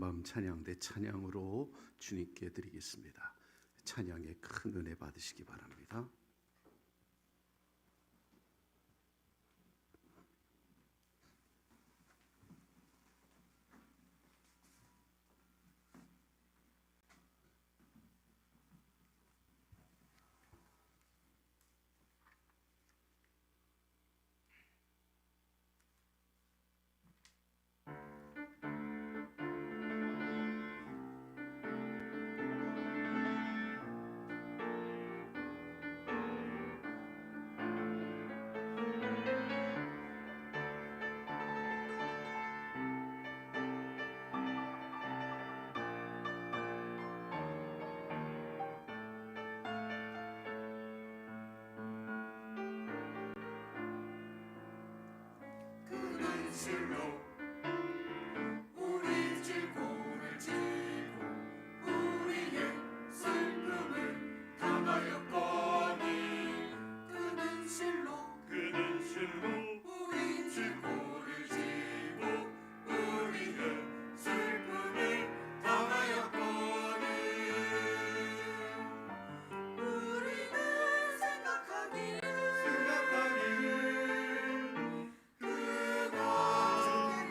한밤 찬양대 찬양으로 주님께 드리겠습니다. 찬양의 큰 은혜 받으시기 바랍니다. 실로 우리 질고를 지고 우리의 슬픔을 담하였거니 그는 실로 우리 질고를 지고 우리의 슬픔을 담하였거니 우리는 생각하기를 그가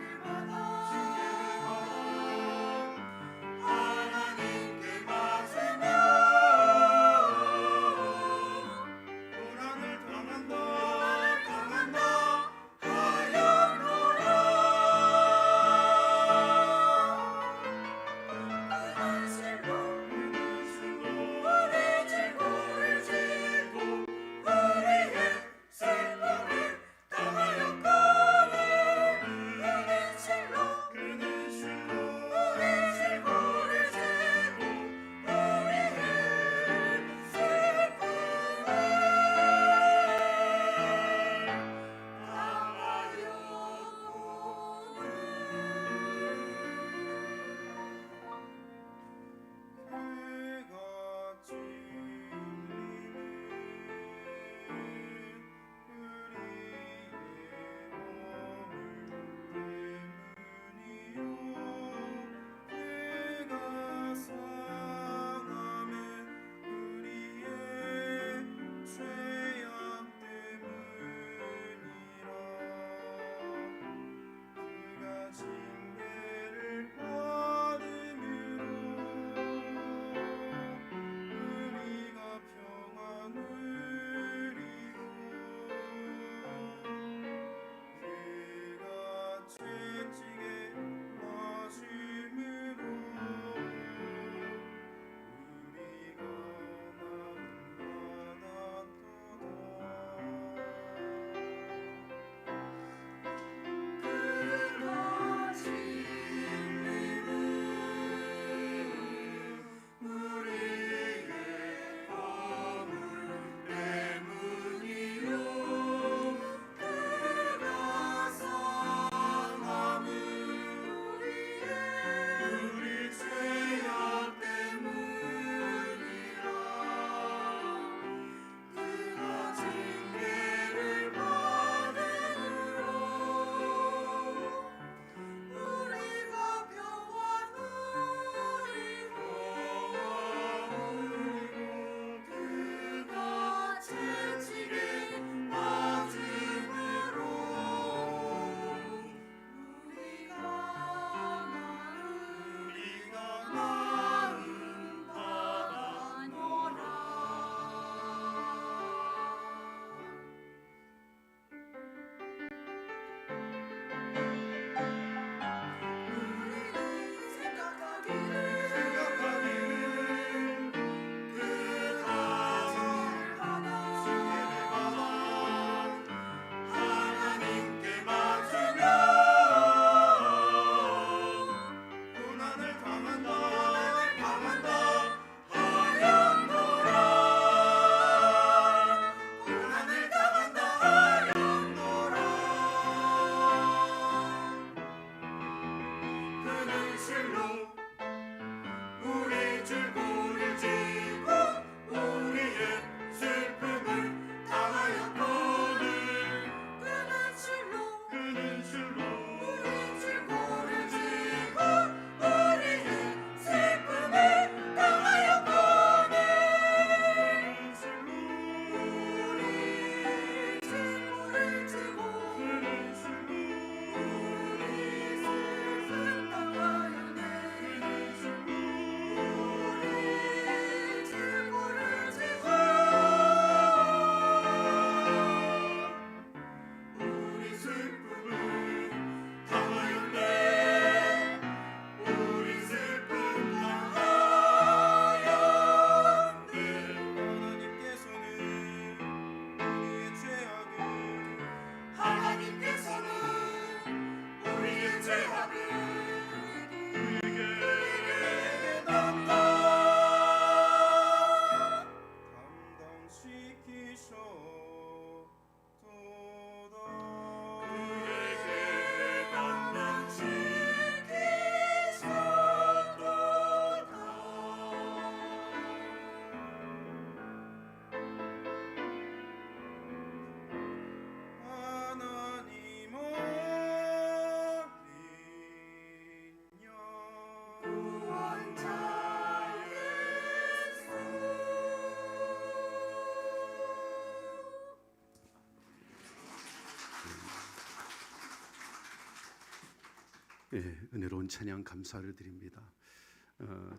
은혜로운 찬양 감사를 드립니다.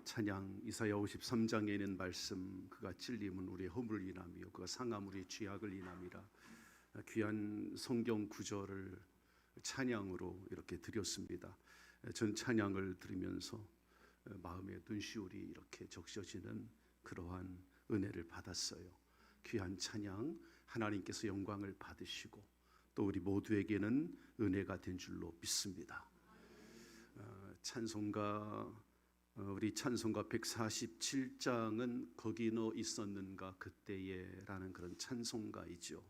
찬양 이사야 53장에 있는 말씀, 그가 찔림은 우리의 허물을 인하며 그가 상함 우리의 죄악을 인함이라. 귀한 성경 구절을 찬양으로 이렇게 드렸습니다. 전 찬양을 들으면서 마음의 눈시울이 이렇게 적셔지는 그러한 은혜를 받았어요. 귀한 찬양, 하나님께서 영광을 받으시고 또 우리 모두에게는 은혜가 된 줄로 믿습니다. 찬송가, 우리 찬송가 147장은 거기 너 있었는가 그때에라는 그런 찬송가이죠.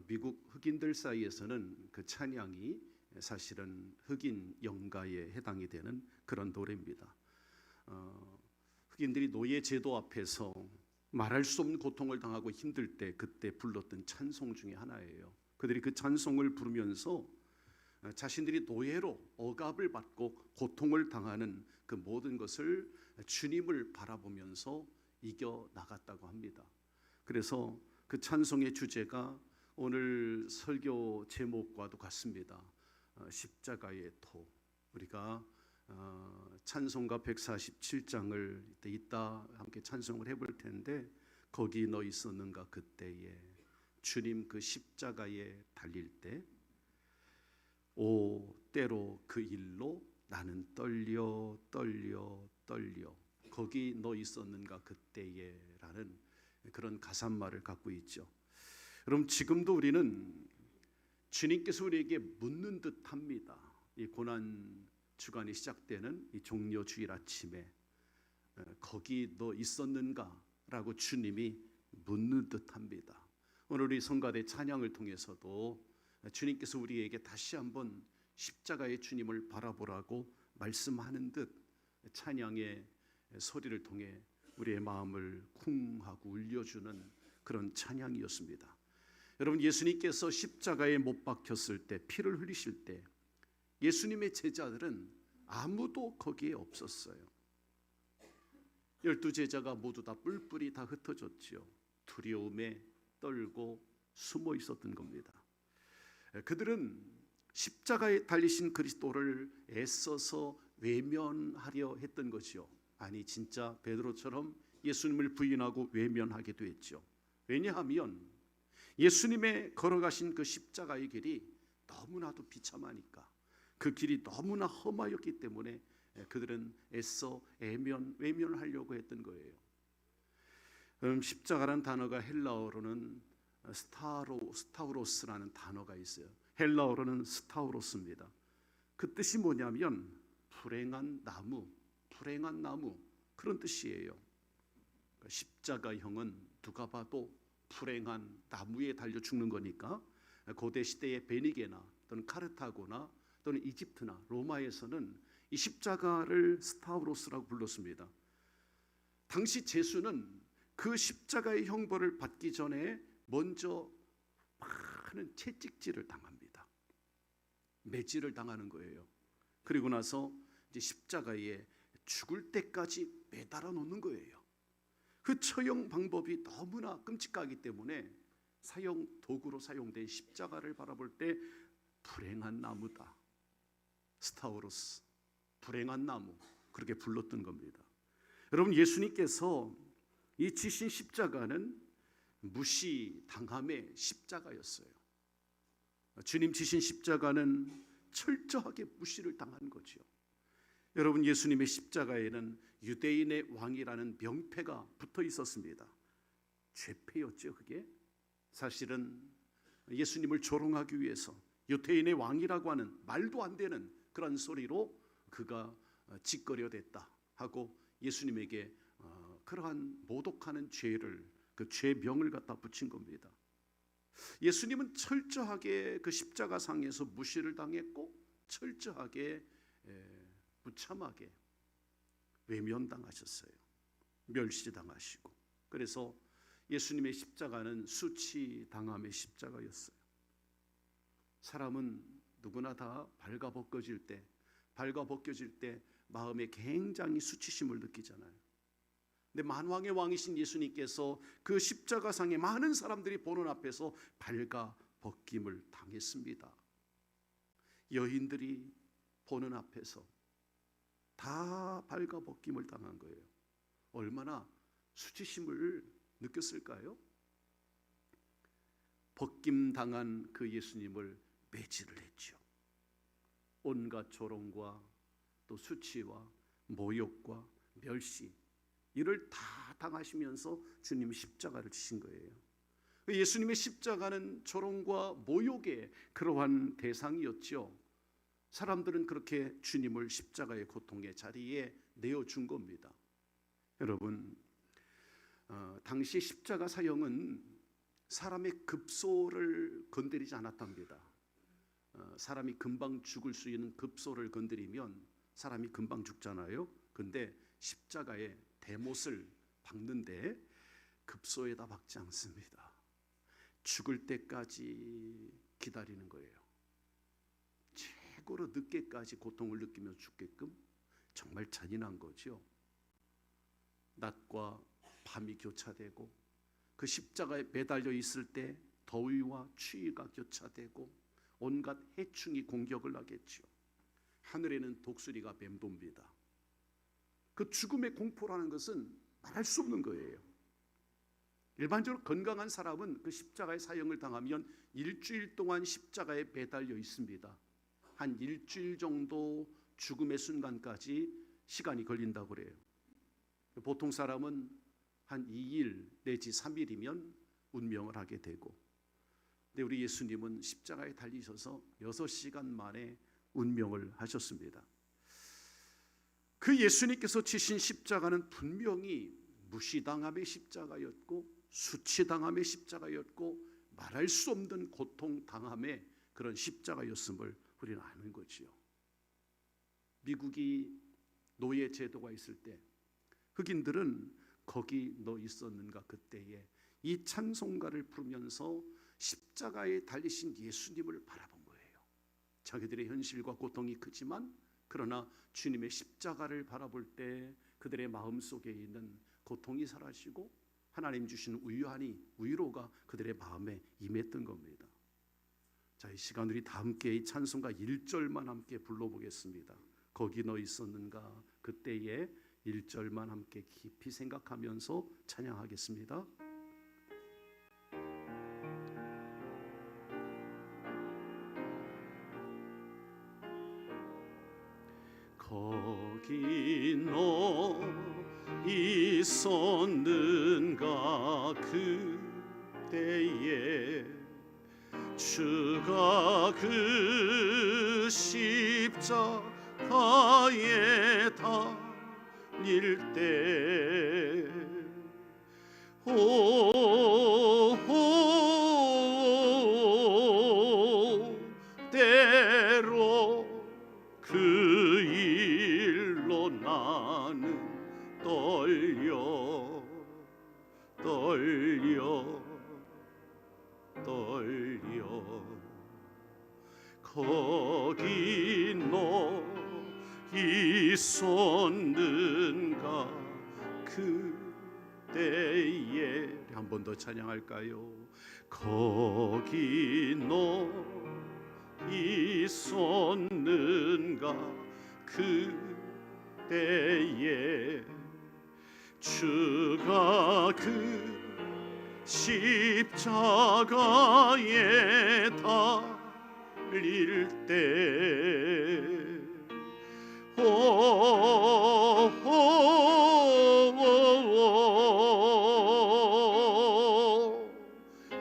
미국 흑인들 사이에서는 그 찬양이 사실은 흑인 영가에 해당이 되는 그런 노래입니다. 흑인들이 노예 제도 앞에서 말할 수 없는 고통을 당하고 힘들 때 그때 불렀던 찬송 중에 하나예요. 그들이 그 찬송을 부르면서 자신들이 노예로 억압을 받고 고통을 당하는 그 모든 것을 주님을 바라보면서 이겨 나갔다고 합니다. 그래서 그 찬송의 주제가 오늘 설교 제목과도 같습니다. 십자가의 도. 우리가 찬송가 147장을 이따 함께 찬송을 해볼 텐데, 거기 너 있었는가 그때에, 주님 그 십자가에 달릴 때, 오 때로 그 일로 나는 떨려 거기 너 있었는가 그때에 라는 그런 가사말을 갖고 있죠. 여러분, 지금도 우리는 주님께서 우리에게 묻는 듯 합니다. 이 고난 주간이 시작되는 이 종려 주일 아침에 거기 너 있었는가 라고 주님이 묻는 듯 합니다. 오늘 우리 성가대 찬양을 통해서도 주님께서 우리에게 다시 한번 십자가의 주님을 바라보라고 말씀하는 듯 찬양의 소리를 통해 우리의 마음을 쿵 하고 울려주는 그런 찬양이었습니다. 여러분, 예수님께서 십자가에 못 박혔을 때, 피를 흘리실 때 예수님의 제자들은 아무도 거기에 없었어요. 12 제자가 모두 다 뿔뿔이 다 흩어졌지요. 두려움에 떨고 숨어 있었던 겁니다. 그들은 십자가에 달리신 그리스도를 애써서 외면하려 했던 것이요. 아니, 진짜 베드로처럼 예수님을 부인하고 외면하기도 했죠. 왜냐하면 예수님의 걸어가신 그 십자가의 길이 너무나도 비참하니까, 그 길이 너무나 험하였기 때문에 그들은 애써 외면을 하려고 했던 거예요. 십자가라는 단어가 헬라어로는 스타우로스라는 단어가 있어요. 헬라어로는 스타우로스입니다. 그 뜻이 뭐냐면 불행한 나무 그런 뜻이에요. 십자가형은 누가 봐도 불행한 나무에 달려 죽는 거니까, 고대 시대의 베니게나 또는 카르타고나 또는 이집트나 로마에서는 이 십자가를 스타우로스라고 불렀습니다. 당시 제수는 그 십자가의 형벌을 받기 전에 먼저 많은 채찍질을 당합니다. 매질을 당하는 거예요. 그리고 나서 이제 십자가에 죽을 때까지 매달아 놓는 거예요. 그 처형 방법이 너무나 끔찍하기 때문에 도구로 사용된 십자가를 바라볼 때 불행한 나무다, 스타우로스, 불행한 나무, 그렇게 불렀던 겁니다. 여러분, 예수님께서 이 지신 십자가는 무시당함의 십자가였어요. 주님 지신 십자가는 철저하게 무시를 당한 거죠. 여러분, 예수님의 십자가에는 유대인의 왕이라는 명패가 붙어 있었습니다. 죄패였죠. 그게 사실은 예수님을 조롱하기 위해서 유대인의 왕이라고 하는 말도 안 되는 그런 소리로 그가 짓거려댔다 하고 예수님에게 그러한 모독하는 죄를, 그 죄명을 갖다 붙인 겁니다. 예수님은 철저하게 그 십자가상에서 무시를 당했고 철저하게 무참하게 외면당하셨어요. 멸시당하시고. 그래서 예수님의 십자가는 수치당함의 십자가였어요. 사람은 누구나 다 발가벗겨질 때 마음에 굉장히 수치심을 느끼잖아요. 근데 만왕의 왕이신 예수님께서 그 십자가상에 많은 사람들이 보는 앞에서 발가벗김을 당했습니다. 여인들이 보는 앞에서 다 발가벗김을 당한 거예요. 얼마나 수치심을 느꼈을까요? 벗김당한 그 예수님을 매질을 했죠. 온갖 조롱과 또 수치와 모욕과 멸시, 이를 다 당하시면서 주님이 십자가를 지신 거예요. 예수님의 십자가는 조롱과 모욕의 그러한 대상이었죠. 사람들은 그렇게 주님을 십자가의 고통의 자리에 내어준 겁니다. 여러분, 당시 십자가 사형은 사람의 급소를 건드리지 않았답니다. 사람이 금방 죽을 수 있는 급소를 건드리면 사람이 금방 죽잖아요. 근데 십자가에 대못을 박는데 급소에다 박지 않습니다. 죽을 때까지 기다리는 거예요. 최고로 늦게까지 고통을 느끼며 죽게끔. 정말 잔인한 거죠. 낮과 밤이 교차되고 그 십자가에 매달려 있을 때 더위와 추위가 교차되고 온갖 해충이 공격을 하겠죠. 하늘에는 독수리가 맴돕니다. 그 죽음의 공포라는 것은 말할 수 없는 거예요. 일반적으로 건강한 사람은 그 십자가의 사형을 당하면 일주일 동안 십자가에 매달려 있습니다. 한 일주일 정도 죽음의 순간까지 시간이 걸린다고 그래요. 보통 사람은 한 2일 내지 3일이면 운명을 하게 되고, 근데 우리 예수님은 십자가에 달리셔서 6시간 만에 운명을 하셨습니다. 그 예수님께서 지신 십자가는 분명히 무시당함의 십자가였고 수치당함의 십자가였고 말할 수 없는 고통당함의 그런 십자가였음을 우리는 아는 거지요. 미국이 노예 제도가 있을 때 흑인들은 거기 너 있었는가 그때에 이 찬송가를 부르면서 십자가에 달리신 예수님을 바라본 거예요. 자기들의 현실과 고통이 크지만 그러나 주님의 십자가를 바라볼 때 그들의 마음속에 있는 고통이 사라지고 하나님 주신 위로가 그들의 마음에 임했던 겁니다. 자, 이 시간 우리 다 함께 이 찬송가 1절만 함께 불러보겠습니다. 거기 너 있었는가 그때에 1절만 함께 깊이 생각하면서 찬양하겠습니다. 거기 너 있었는가 그때에 주가 그 십자가에 달릴 때 때로 그 일로 나는 떨려 거기 너 있었는가 그때에 한 번 더 찬양할까요? 거기 너 있었는가 그때에 주가 그 십자가에 달릴 때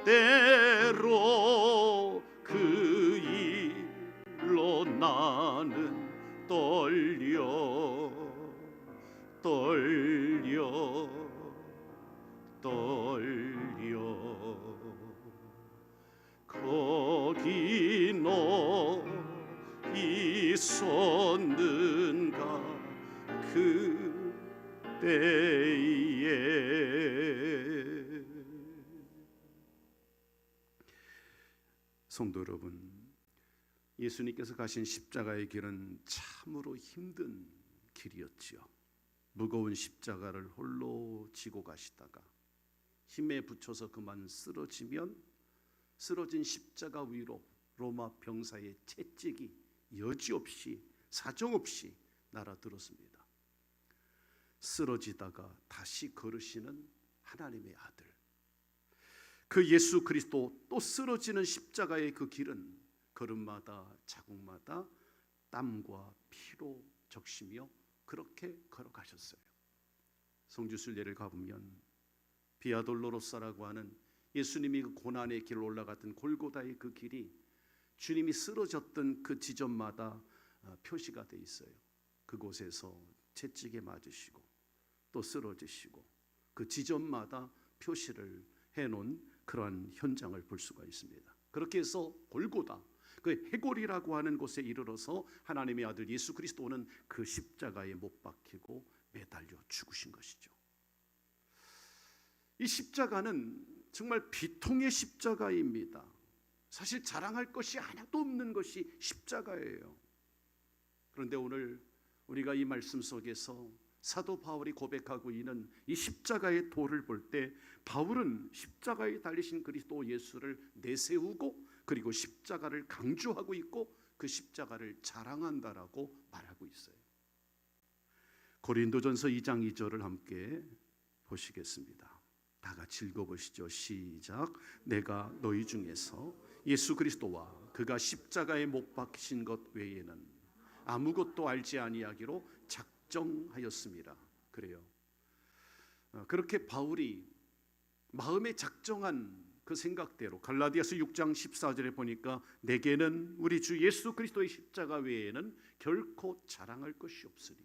때로 그 일로 나는 떨려 거기 너 있었는가 그때에. 성도 여러분, 예수님께서 가신 십자가의 길은 참으로 힘든 길이었지요. 무거운 십자가를 홀로 지고 가시다가 힘에 부쳐서 그만 쓰러지면 쓰러진 십자가 위로 로마 병사의 채찍이 여지없이 사정없이 날아들었습니다. 쓰러지다가 다시 걸으시는 하나님의 아들, 그 예수 그리스도, 또 쓰러지는 십자가의 그 길은 걸음마다 자국마다 땀과 피로 적시며 그렇게 걸어가셨어요. 성주순례를 가보면 비아돌로로사라고 하는 예수님이 그 고난의 길을 올라갔던 골고다의 그 길이 주님이 쓰러졌던 그 지점마다 표시가 돼 있어요. 그곳에서 채찍에 맞으시고 또 쓰러지시고 그 지점마다 표시를 해놓은 그러한 현장을 볼 수가 있습니다. 그렇게 해서 골고다, 그 해골이라고 하는 곳에 이르러서 하나님의 아들 예수 그리스도는 그 십자가에 못 박히고 매달려 죽으신 것이죠. 이 십자가는 정말 비통의 십자가입니다. 사실 자랑할 것이 하나도 없는 것이 십자가예요. 그런데 오늘 우리가 이 말씀 속에서 사도 바울이 고백하고 있는 이 십자가의 도를 볼 때 바울은 십자가에 달리신 그리스도 예수를 내세우고 그리고 십자가를 강조하고 있고 그 십자가를 자랑한다라고 말하고 있어요. 고린도전서 2장 2절을 함께 보시겠습니다. 다 같이 읽어보시죠. 시작. 내가 너희 중에서 예수 그리스도와 그가 십자가에 못 박히신 것 외에는 아무것도 알지 아니하기로 작정하였습니다. 그래요. 그렇게 바울이 마음에 작정한 그 생각대로 갈라디아서 6장 14절에 보니까 내게는 우리 주 예수 그리스도의 십자가 외에는 결코 자랑할 것이 없으니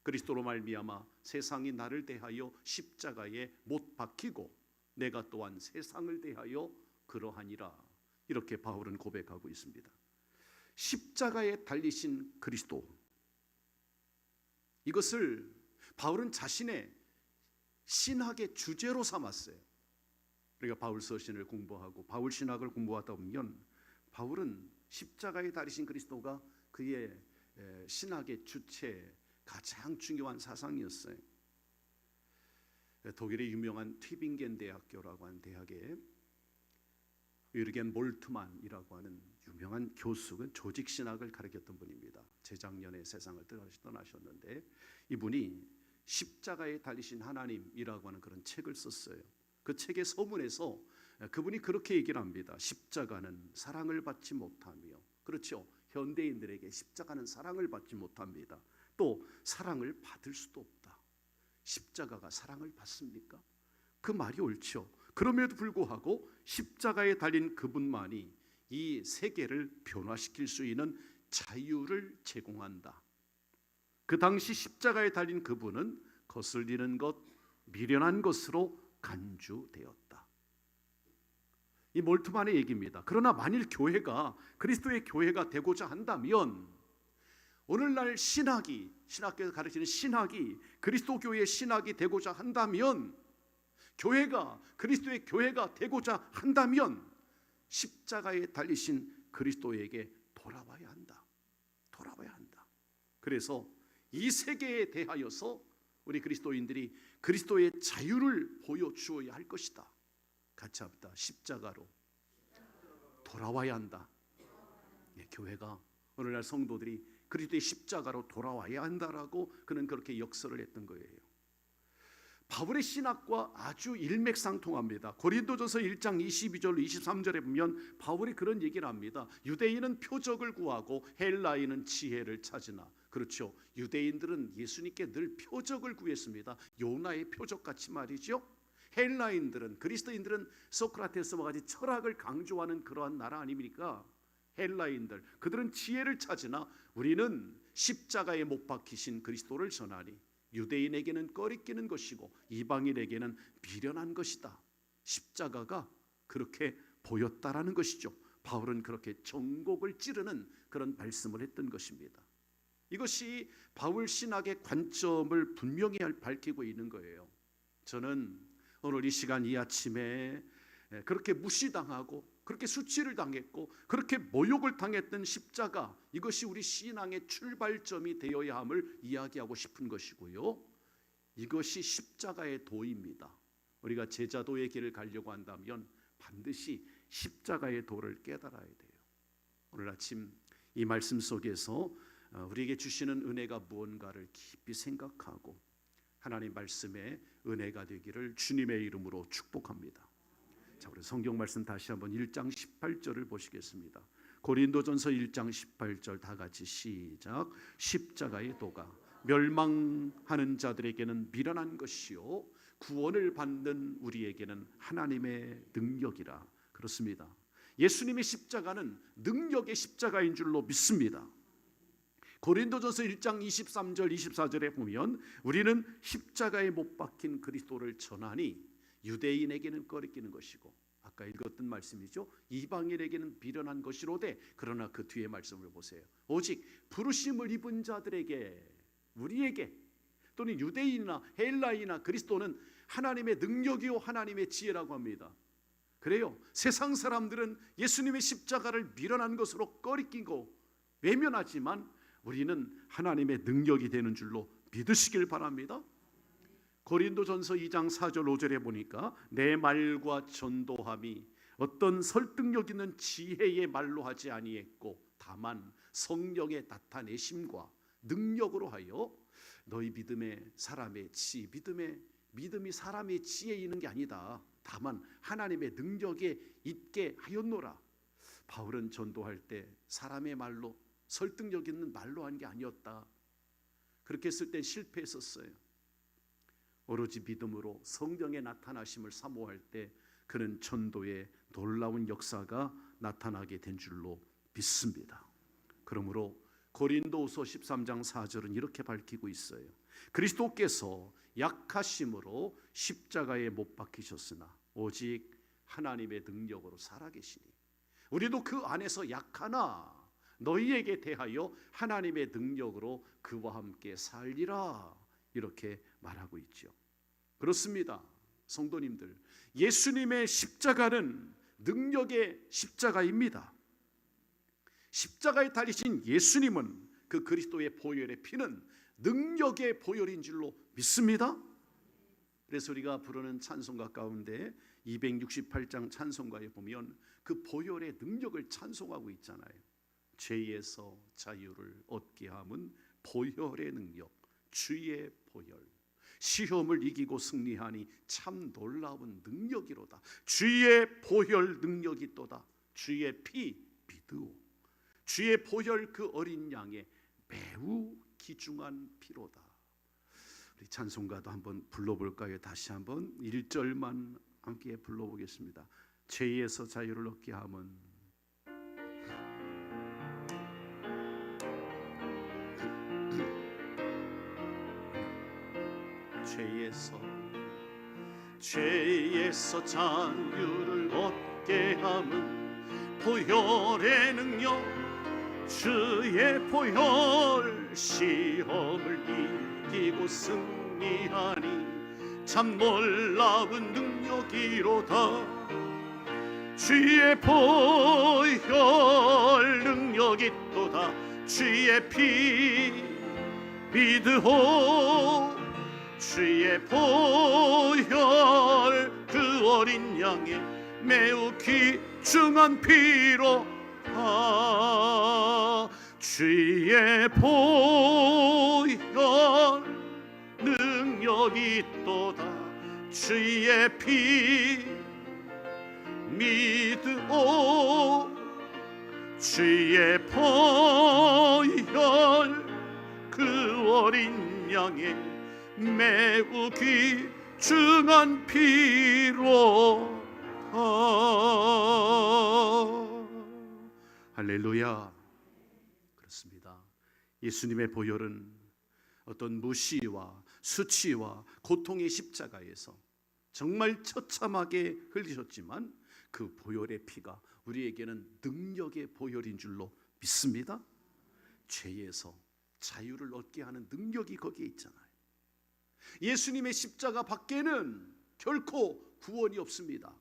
그리스도로 말미암아 세상이 나를 대하여 십자가에 못 박히고 내가 또한 세상을 대하여 그러하니라. 이렇게 바울은 고백하고 있습니다. 십자가에 달리신 그리스도, 이것을 바울은 자신의 신학의 주제로 삼았어요. 우리가 바울 서신을 공부하고 바울 신학을 공부하다 보면 바울은 십자가에 달리신 그리스도가 그의 신학의 주체, 가장 중요한 사상이었어요. 독일의 유명한 튜빙겐 대학교라고 하는 대학에 유르겐 몰트만이라고 하는 유명한 교수는 조직신학을 가르쳤던 분입니다. 재작년에 세상을 떠나셨는데 이분이 십자가에 달리신 하나님이라고 하는 그런 책을 썼어요. 그 책의 서문에서 그분이 그렇게 얘기를 합니다. 십자가는 사랑을 받지 못하며, 그렇죠, 현대인들에게 십자가는 사랑을 받지 못합니다. 또 사랑을 받을 수도 없다. 십자가가 사랑을 받습니까? 그 말이 옳죠. 그럼에도 불구하고 십자가에 달린 그분만이 이 세계를 변화시킬 수 있는 자유를 제공한다. 그 당시 십자가에 달린 그분은 거슬리는 것, 미련한 것으로 간주되었다. 이 몰트만의 얘기입니다. 그러나 만일 교회가 그리스도의 교회가 되고자 한다면 오늘날 신학교에서 가르치는 신학이 그리스도 교회의 신학이 되고자 한다면, 교회가 그리스도의 교회가 되고자 한다면 십자가에 달리신 그리스도에게 돌아와야 한다. 돌아와야 한다. 그래서 이 세계에 대하여서 우리 그리스도인들이 그리스도의 자유를 보여주어야 할 것이다. 같이 합시다. 십자가로 돌아와야 한다. 예, 교회가 오늘날 성도들이 그리스도의 십자가로 돌아와야 한다라고 그는 그렇게 역설을 했던 거예요. 바울의 신학과 아주 일맥상통합니다. 고린도전서 1장 22절 23절에 보면 바울이 그런 얘기를 합니다. 유대인은 표적을 구하고 헬라인은 지혜를 찾으나. 그렇죠. 유대인들은 예수님께 늘 표적을 구했습니다. 요나의 표적같이 말이죠. 헬라인들은, 그리스도인들은 소크라테스와 같이 철학을 강조하는 그러한 나라 아닙니까? 헬라인들, 그들은 지혜를 찾으나 우리는 십자가에 못 박히신 그리스도를 전하니 유대인에게는 꺼리끼는 것이고 이방인에게는 미련한 것이다. 십자가가 그렇게 보였다라는 것이죠. 바울은 그렇게 정곡을 찌르는 그런 말씀을 했던 것입니다. 이것이 바울 신학의 관점을 분명히 밝히고 있는 거예요. 저는 오늘 이 시간 이 아침에 그렇게 무시당하고 그렇게 수치를 당했고 그렇게 모욕을 당했던 십자가, 이것이 우리 신앙의 출발점이 되어야 함을 이야기하고 싶은 것이고요. 이것이 십자가의 도입니다. 우리가 제자도의 길을 가려고 한다면 반드시 십자가의 도를 깨달아야 돼요. 오늘 아침 이 말씀 속에서 우리에게 주시는 은혜가 무언가를 깊이 생각하고 하나님 말씀의 은혜가 되기를 주님의 이름으로 축복합니다. 자, 우리 성경 말씀 다시 한번 1장 18절을 보시겠습니다. 고린도전서 1장 18절 다 같이 시작. 십자가의 도가 멸망하는 자들에게는 미련한 것이요 구원을 받는 우리에게는 하나님의 능력이라. 그렇습니다. 예수님의 십자가는 능력의 십자가인 줄로 믿습니다. 고린도전서 1장 23절 24절에 보면 우리는 십자가에 못 박힌 그리스도를 전하니 유대인에게는 꺼리끼는 것이고 아까 읽었던 말씀이죠. 이방인에게는 미련한 것이로되 그러나 그 뒤에 말씀을 보세요. 오직 부르심을 입은 자들에게 우리에게 또는 유대인이나 헬라인이나 그리스도는 하나님의 능력이요 하나님의 지혜라고 합니다. 그래요. 세상 사람들은 예수님의 십자가를 미련한 것으로 꺼리끼고 외면하지만 우리는 하나님의 능력이 되는 줄로 믿으시길 바랍니다. 고린도전서 2장 4절 5절에 보니까 내 말과 전도함이 어떤 설득력 있는 지혜의 말로 하지 아니했고 다만 성령의 나타내심과 능력으로 하여 너희 믿음이 사람의 지혜에 있는 게 아니다. 다만 하나님의 능력에 있게 하였노라. 바울은 전도할 때 사람의 말로 설득력 있는 말로 한 게 아니었다. 그렇게 했을 때 실패했었어요. 오로지 믿음으로 성령의 나타나심을 사모할 때 그는 전도의 놀라운 역사가 나타나게 된 줄로 믿습니다. 그러므로 고린도후서 13장 4절은 이렇게 밝히고 있어요. 그리스도께서 약하심으로 십자가에 못 박히셨으나 오직 하나님의 능력으로 살아계시니 우리도 그 안에서 약하나 너희에게 대하여 하나님의 능력으로 그와 함께 살리라 이렇게 말하고 있죠. 그렇습니다. 성도님들, 예수님의 십자가는 능력의 십자가입니다. 십자가에 달리신 예수님은 그 그리스도의 보혈의 피는 능력의 보혈인 줄로 믿습니다. 그래서 우리가 부르는 찬송가 가운데 268장 찬송가에 보면 그 보혈의 능력을 찬송하고 있잖아요. 죄에서 자유를 얻게 함은 보혈의 능력, 주의 보혈. 시험을 이기고 승리하니 참 놀라운 능력이로다. 주의 보혈 능력이 또다. 주의 피 믿으오. 주의 보혈 그 어린 양의 매우 귀중한 피로다. 우리 찬송가도 한번 불러볼까요? 다시 한번 1절만 함께 불러보겠습니다. 죄에서 자유를 얻게 함은 죄에서 자유를 얻게 함은 보혈의 능력 주의 보혈 시험을 이기고 승리하니 참 놀라운 능력이로다. 주의 보혈 능력이 또다. 주의 피 믿으오. 주의 보혈 그 어린 양의 매우 귀중한 피로다. 주의 보혈 능력이 또다. 주의 피 믿으오. 주의 보혈 그 어린 양의 매우 귀중한 피로다. 할렐루야. 그렇습니다. 예수님의 보혈은 어떤 무시와 수치와 고통의 십자가에서 정말 처참하게 흘리셨지만 그 보혈의 피가 우리에게는 능력의 보혈인 줄로 믿습니다. 죄에서 자유를 얻게 하는 능력이 거기에 있잖아요. 예수님의 십자가 밖에는 결코 구원이 없습니다.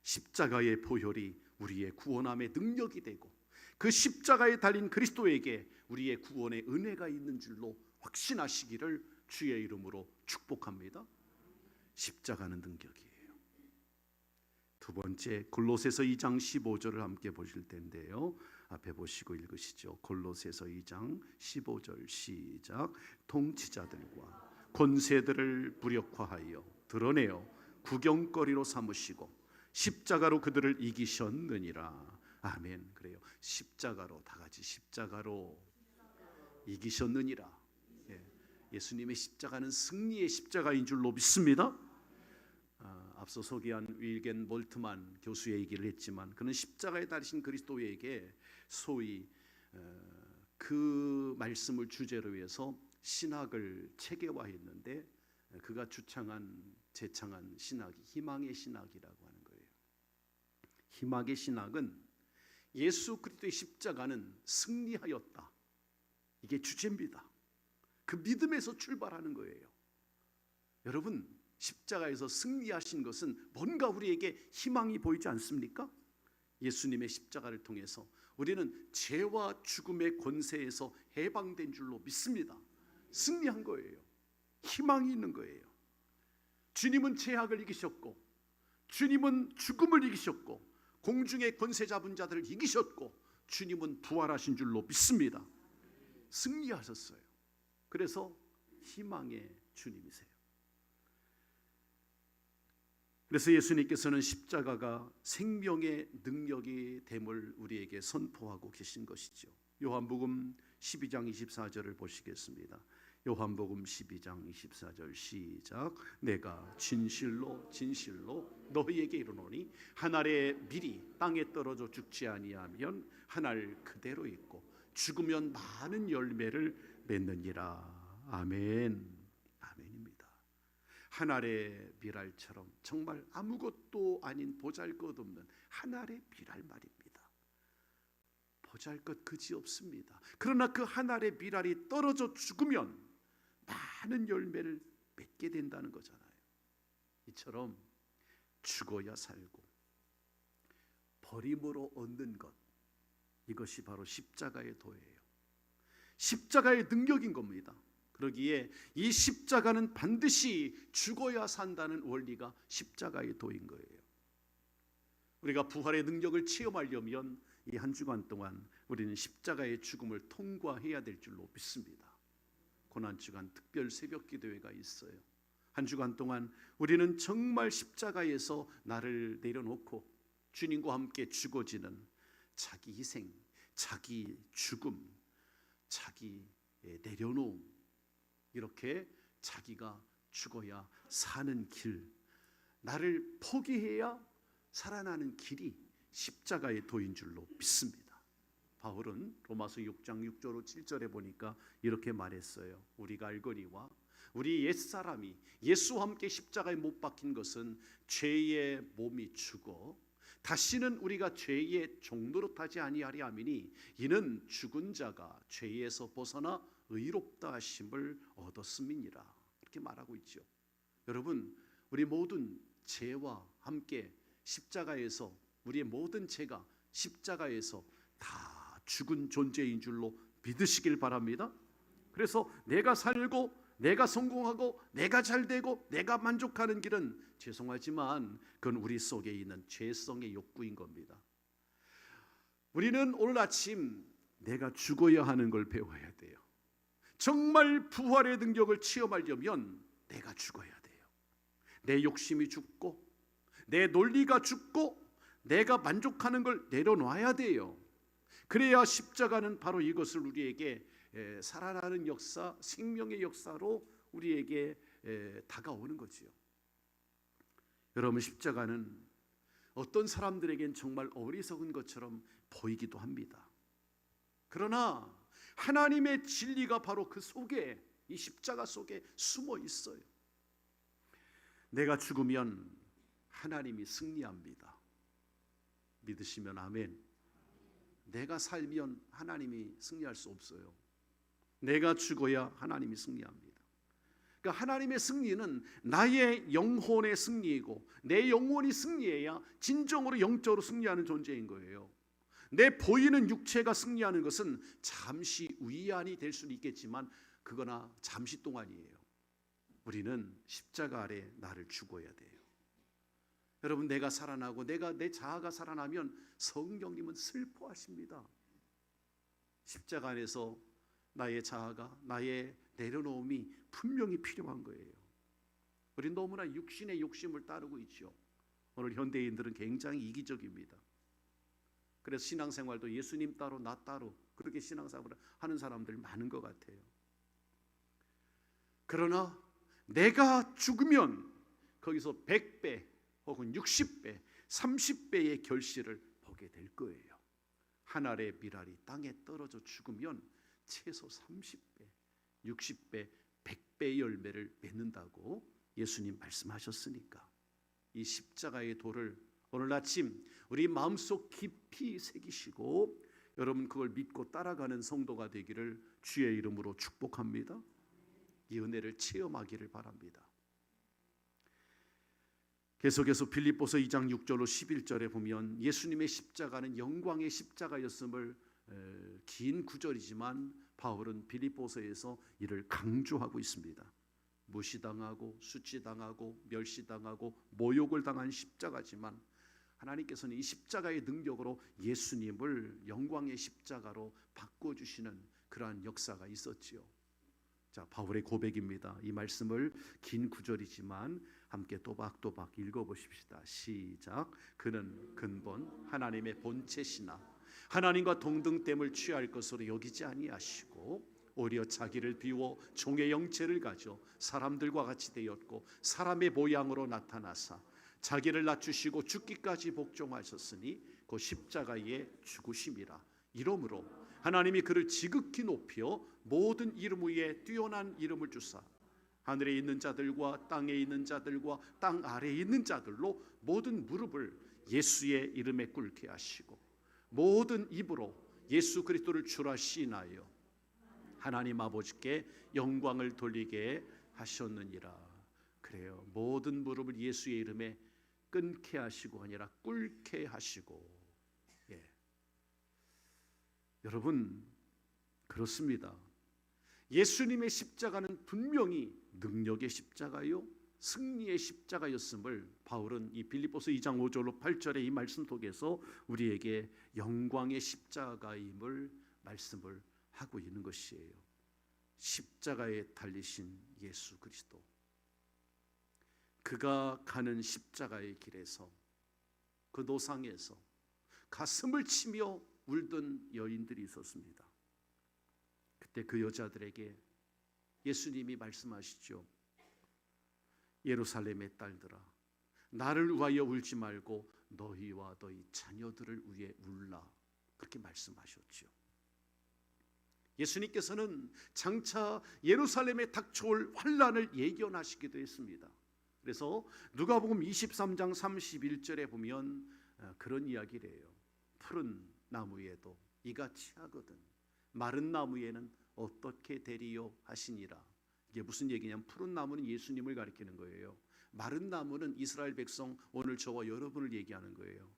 십자가의 보혈이 우리의 구원함의 능력이 되고 그 십자가에 달린 그리스도에게 우리의 구원의 은혜가 있는 줄로 확신하시기를 주의 이름으로 축복합니다. 십자가는 능력이에요. 두 번째 골로새서 2장 15절을 함께 보실 텐데요. 앞에 보시고 읽으시죠. 골로새서 2장 15절 시작. 통치자들과 권세들을 무력화하여 드러내어 구경거리로 삼으시고 십자가로 그들을 이기셨느니라. 아멘. 그래요. 십자가로, 다 같이 십자가로 이기셨느니라. 예수님의 십자가는 승리의 십자가인 줄로 믿습니다. 앞서 소개한 윌겐 몰트만 교수의 얘기를 했지만 그는 십자가에 달리신 그리스도에게 소위 그 말씀을 주제로 해서 신학을 체계화했는데 그가 제창한 신학이 희망의 신학이라고 하는 거예요. 희망의 신학은 예수 그리스도의 십자가는 승리하였다. 이게 주제입니다. 그 믿음에서 출발하는 거예요. 여러분, 십자가에서 승리하신 것은 뭔가 우리에게 희망이 보이지 않습니까? 예수님의 십자가를 통해서 우리는 죄와 죽음의 권세에서 해방된 줄로 믿습니다. 승리한 거예요. 희망이 있는 거예요. 주님은 죄악을 이기셨고, 주님은 죽음을 이기셨고, 공중의 권세 잡은 자들을 이기셨고, 주님은 부활하신 줄로 믿습니다. 승리하셨어요. 그래서 희망의 주님이세요. 그래서 예수님께서는 십자가가 생명의 능력이 됨을 우리에게 선포하고 계신 것이죠. 요한복음 12장 24절을 보시겠습니다. 요한복음 12장 24절 시작. 내가 진실로 진실로 너희에게 이르노니 한 알의 밀이 땅에 떨어져 죽지 아니하면 한 알 그대로 있고 죽으면 많은 열매를 맺느니라. 아멘. 아멘입니다. 한 알의 밀알처럼 정말 아무것도 아닌 보잘것없는 한 알의 밀알 말입니다. 보잘것 그지없습니다. 그러나 그 한 알의 밀알이 떨어져 죽으면 많은 열매를 맺게 된다는 거잖아요. 이처럼 죽어야 살고 버림으로 얻는 것, 이것이 바로 십자가의 도예요. 십자가의 능력인 겁니다. 그러기에 이 십자가는 반드시 죽어야 산다는 원리가 십자가의 도인 거예요. 우리가 부활의 능력을 체험하려면 이 한 주간 동안 우리는 십자가의 죽음을 통과해야 될 줄로 믿습니다. 고난주간 특별 새벽 기도회가 있어요. 한 주간 동안 우리는 정말 십자가에서 나를 내려놓고 주님과 함께 죽어지는 자기 희생, 자기 죽음, 자기 내려놓음, 이렇게 자기가 죽어야 사는 길, 나를 포기해야 살아나는 길이 십자가의 도인 줄로 믿습니다. 바울은 로마서 6장 6절 7절에 보니까 이렇게 말했어요. 우리가 알거니와 우리 옛사람이 예수와 함께 십자가에 못 박힌 것은 죄의 몸이 죽어 다시는 우리가 죄의 종노릇하지 아니하리 함이니 이는 죽은 자가 죄에서 벗어나 의롭다 하심을 얻었음이니라. 이렇게 말하고 있죠. 여러분, 우리 모든 죄와 함께 십자가에서 우리의 모든 죄가 십자가에서 다 죽은 존재인 줄로 믿으시길 바랍니다. 그래서 내가 살고 내가 성공하고 내가 잘되고 내가 만족하는 길은 죄송하지만 그건 우리 속에 있는 죄성의 욕구인 겁니다. 우리는 오늘 아침 내가 죽어야 하는 걸 배워야 돼요. 정말 부활의 능력을 체험하려면 내가 죽어야 돼요. 내 욕심이 죽고 내 논리가 죽고 내가 만족하는 걸 내려놔야 돼요. 그래야 십자가는 바로 이것을 우리에게 살아나는 역사, 생명의 역사로 우리에게 다가오는 거지요. 여러분, 십자가는 어떤 사람들에겐 정말 어리석은 것처럼 보이기도 합니다. 그러나 하나님의 진리가 바로 그 속에, 이 십자가 속에 숨어 있어요. 내가 죽으면 하나님이 승리합니다. 믿으시면 아멘. 내가 살면 하나님이 승리할 수 없어요. 내가 죽어야 하나님이 승리합니다. 그러니까 하나님의 승리는 나의 영혼의 승리이고 내 영혼이 승리해야 진정으로 영적으로 승리하는 존재인 거예요. 내 보이는 육체가 승리하는 것은 잠시 위안이 될 수는 있겠지만 그거나 잠시 동안이에요. 우리는 십자가 아래 나를 죽어야 돼요. 여러분, 내가 살아나고 내 자아가 살아나면 성령님은 슬퍼하십니다. 십자가 안에서 나의 자아가, 나의 내려놓음이 분명히 필요한 거예요. 우리 너무나 육신의 욕심을 따르고 있죠. 오늘 현대인들은 굉장히 이기적입니다. 그래서 신앙생활도 예수님 따로 나 따로 그렇게 신앙생활을 하는 사람들 많은 것 같아요. 그러나 내가 죽으면 거기서 100배 혹은 60배, 30배의 결실을 보게 될 거예요. 한 알의 밀알이 땅에 떨어져 죽으면 최소 30배, 60배, 100배의 열매를 맺는다고 예수님 말씀하셨으니까 이 십자가의 도를 오늘 아침 우리 마음속 깊이 새기시고 여러분 그걸 믿고 따라가는 성도가 되기를 주의 이름으로 축복합니다. 이 은혜를 체험하기를 바랍니다. 계속해서 빌립보서 2장 6절로 11절에 보면 예수님의 십자가는 영광의 십자가였음을 긴 구절이지만 바울은 빌립보서에서 이를 강조하고 있습니다. 무시당하고 수치당하고 멸시당하고 모욕을 당한 십자가지만 하나님께서는 이 십자가의 능력으로 예수님을 영광의 십자가로 바꿔주시는 그러한 역사가 있었지요. 자, 바울의 고백입니다. 이 말씀을 긴 구절이지만 함께 또박또박 읽어보십시다. 시작. 그는 근본 하나님의 본체시나 하나님과 동등됨을 취할 것으로 여기지 아니하시고 오히려 자기를 비워 종의 형체를 가져 사람들과 같이 되었고 사람의 모양으로 나타나사 자기를 낮추시고 죽기까지 복종하셨으니 그 십자가의 죽으심이라. 이러므로 하나님이 그를 지극히 높여 모든 이름 위에 뛰어난 이름을 주사 하늘에 있는 자들과 땅에 있는 자들과 땅 아래에 있는 자들로 모든 무릎을 예수의 이름에 꿇게 하시고 모든 입으로 예수 그리스도를 주라 시인하여 하나님 아버지께 영광을 돌리게 하셨느니라. 그래요. 모든 무릎을 예수의 이름에 끊게 하시고 아니라 꿇게 하시고. 예. 여러분 그렇습니다. 예수님의 십자가는 분명히 능력의 십자가요 승리의 십자가였음을 바울은 이 빌립보서 2장 5절로 8절의 이 말씀 속에서 우리에게 영광의 십자가임을 말씀을 하고 있는 것이에요. 십자가에 달리신 예수 그리스도, 그가 가는 십자가의 길에서 그 노상에서 가슴을 치며 울던 여인들이 있었습니다. 그때 그 여자들에게 예수님이 말씀하시죠. 예루살렘의 딸들아, 나를 위하여 울지 말고 너희와 너희 자녀들을 위해 울라. 그렇게 말씀하셨죠. 예수님께서는 장차 예루살렘에 닥쳐올 환난을 예견하시기도 했습니다. 그래서 누가복음 23장 31절에 보면 그런 이야기를 해요. 푸른 나무에도 이가 취하거든 마른 나무에는 어떻게 되리요 하시니라. 이게 무슨 얘기냐면 푸른 나무는 예수님을 가리키는 거예요. 마른 나무는 이스라엘 백성, 오늘 저와 여러분을 얘기하는 거예요.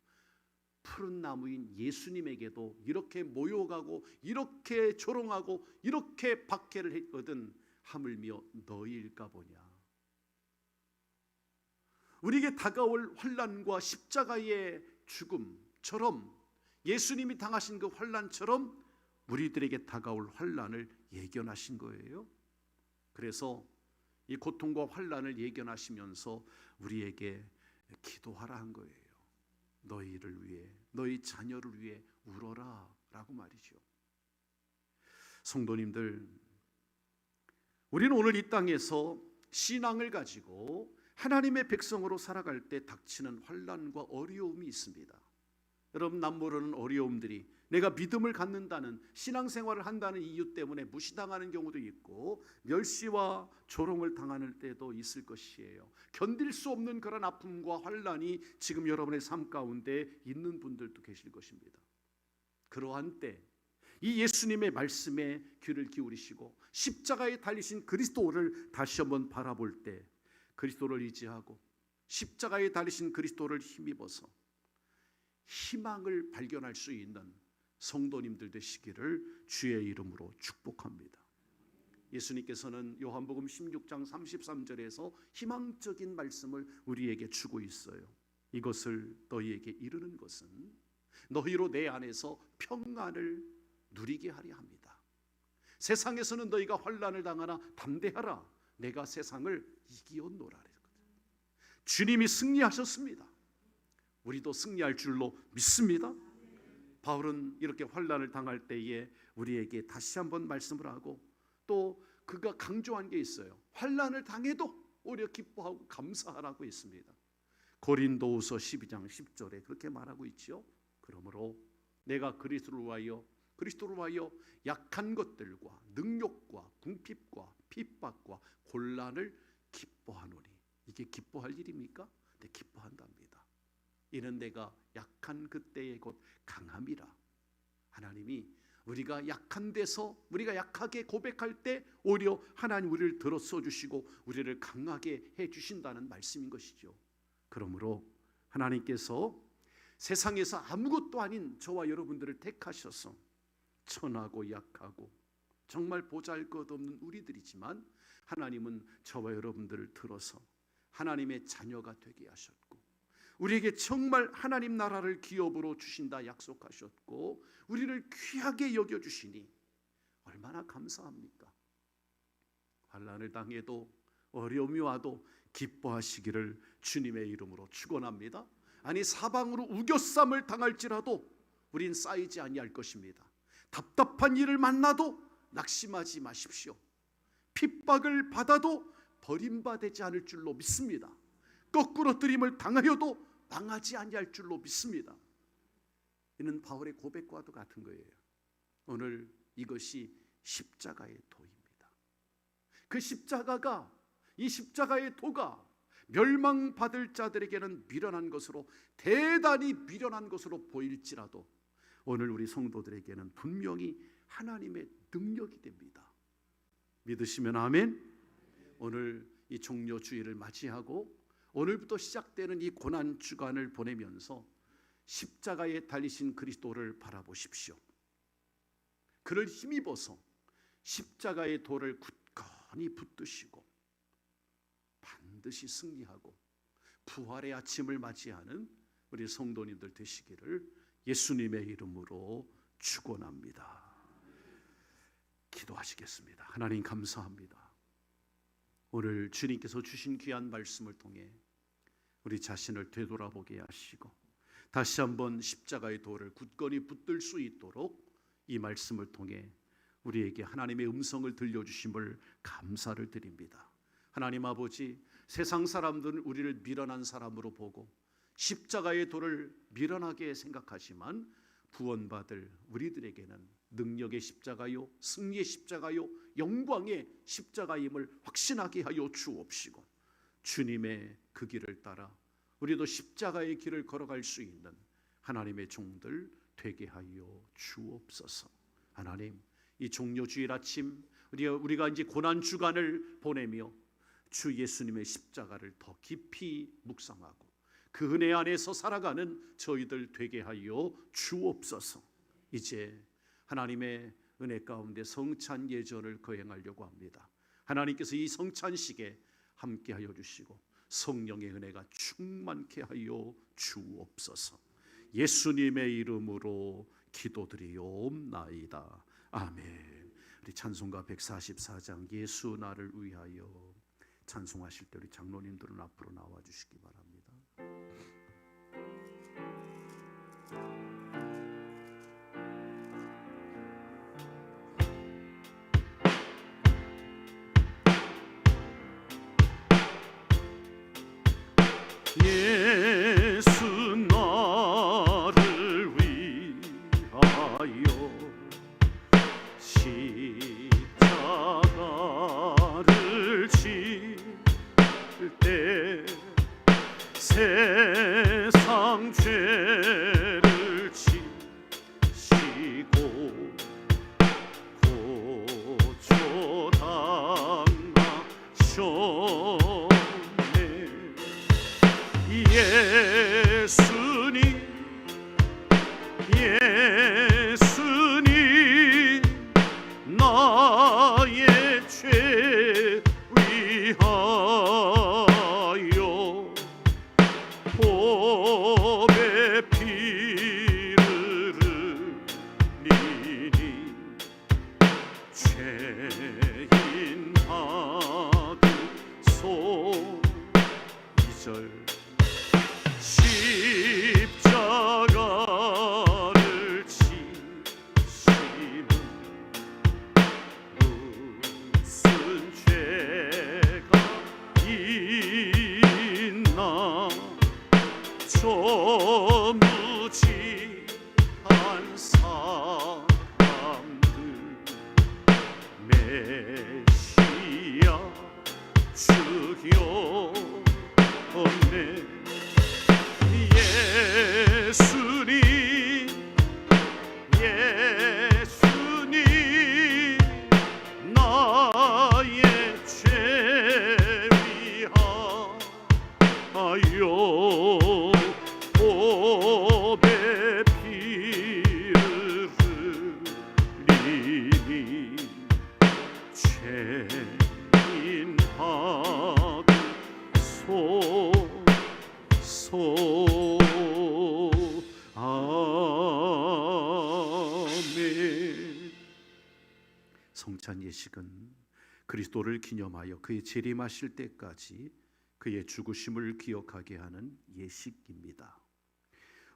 푸른 나무인 예수님에게도 이렇게 모욕하고 이렇게 조롱하고 이렇게 박해를 했거든 하물며 너희일까 보냐. 우리에게 다가올 환난과 십자가의 죽음처럼 예수님이 당하신 그 환난처럼 우리들에게 다가올 환난을 예견하신 거예요. 그래서 이 고통과 환난을 예견하시면서 우리에게 기도하라 한 거예요. 너희를 위해, 너희 자녀를 위해 울어라 라고 말이죠. 성도님들, 우리는 오늘 이 땅에서 신앙을 가지고 하나님의 백성으로 살아갈 때 닥치는 환난과 어려움이 있습니다. 여러분, 남모르는 어려움들이 내가 믿음을 갖는다는, 신앙생활을 한다는 이유 때문에 무시당하는 경우도 있고 멸시와 조롱을 당하는 때도 있을 것이에요. 견딜 수 없는 그런 아픔과 환난이 지금 여러분의 삶 가운데 있는 분들도 계실 것입니다. 그러한 때 이 예수님의 말씀에 귀를 기울이시고 십자가에 달리신 그리스도를 다시 한번 바라볼 때 그리스도를 의지하고 십자가에 달리신 그리스도를 힘입어서 희망을 발견할 수 있는 성도님들 되시기를 주의 이름으로 축복합니다. 예수님께서는 요한복음 16장 33절에서 희망적인 말씀을 우리에게 주고 있어요. 이것을 너희에게 이르는 것은 너희로 내 안에서 평안을 누리게 하려 합니다. 세상에서는 너희가 환난을 당하나 담대하라, 내가 세상을 이기었노라. 주님이 승리하셨습니다. 우리도 승리할 줄로 믿습니다. 바울은 이렇게 환난을 당할 때에 우리에게 다시 한번 말씀을 하고, 또 그가 강조한 게 있어요. 환난을 당해도 오히려 기뻐하고 감사하라고 했습니다. 고린도후서 12장 10절에 그렇게 말하고 있죠. 그러므로 내가 그리스도를 위하여 약한 것들과 능욕과 궁핍과 핍박과 곤란을 기뻐하노니. 이게 기뻐할 일입니까? 네, 기뻐한답니다. 이는 내가 약한 그때의 곧 강함이라. 하나님이 우리가 약한 데서, 우리가 약하게 고백할 때 오히려 하나님 우리를 들어서 주시고 우리를 강하게 해주신다는 말씀인 것이죠. 그러므로 하나님께서 세상에서 아무것도 아닌 저와 여러분들을 택하셔서 천하고 약하고 정말 보잘것없는 우리들이지만 하나님은 저와 여러분들을 들어서 하나님의 자녀가 되게 하셨고, 우리에게 정말 하나님 나라를 기업으로 주신다 약속하셨고, 우리를 귀하게 여겨주시니 얼마나 감사합니까? 환난을 당해도 어려움이 와도 기뻐하시기를 주님의 이름으로 축원합니다. 아니, 사방으로 우겨쌈을 당할지라도 우린 쌓이지 아니할 것입니다. 답답한 일을 만나도 낙심하지 마십시오. 핍박을 받아도 버림받지 않을 줄로 믿습니다. 거꾸로 들임을 당하여도 망하지 아니할 줄로 믿습니다. 이는 바울의 고백과도 같은 거예요. 오늘 이것이 십자가의 도입니다. 그 십자가가, 이 십자가의 도가 멸망받을 자들에게는 미련한 것으로, 대단히 미련한 것으로 보일지라도 오늘 우리 성도들에게는 분명히 하나님의 능력이 됩니다. 믿으시면 아멘. 오늘 이 종료주일을 맞이하고 오늘부터 시작되는 이 고난 주간을 보내면서 십자가에 달리신 그리스도를 바라보십시오. 그를 힘입어서 십자가의 돌을 굳건히 붙드시고 반드시 승리하고 부활의 아침을 맞이하는 우리 성도님들 되시기를 예수님의 이름으로 축원합니다. 기도하시겠습니다. 하나님 감사합니다. 오늘 주님께서 주신 귀한 말씀을 통해 우리 자신을 되돌아보게 하시고 다시 한번 십자가의 돌을 굳건히 붙들 수 있도록 이 말씀을 통해 우리에게 하나님의 음성을 들려주심을 감사를 드립니다. 하나님 아버지, 세상 사람들은 우리를 미련한 사람으로 보고 십자가의 돌을 미련하게 생각하지만 구원받을 우리들에게는 능력의 십자가요, 승리의 십자가요, 영광의 십자가임을 확신하게 하여 주옵시고 주님의 그 길을 따라 우리도 십자가의 길을 걸어갈 수 있는 하나님의 종들 되게 하여 주옵소서. 하나님, 이 종료주일 아침 우리가 이제 고난 주간을 보내며 주 예수님의 십자가를 더 깊이 묵상하고 그 은혜 안에서 살아가는 저희들 되게 하여 주옵소서. 이제 하나님의 은혜 가운데 성찬 예전을 거행하려고 합니다. 하나님께서 이 성찬식에 함께하여 주시고 성령의 은혜가 충만케 하여 주옵소서. 예수님의 이름으로 기도드리옵나이다. 아멘. 우리 찬송가 144장 예수 나를 위하여 찬송하실 때 우리 장로님들은 앞으로 나와 주시기 바랍니다. 예수 나를 위하여 십자가를 질 때 세상 죄를 지시고 고초당하셨네. 예수님 나의 죄 위하여 보배 피를 흘리니 없네. 예수님 예수님 나의 죄 위하여 보배 피를 흘리니 죄인하소서. 아멘. 성찬 예식은 그리스도를 기념하여 그의 재림하실 때까지 그의 죽으심을 기억하게 하는 예식입니다.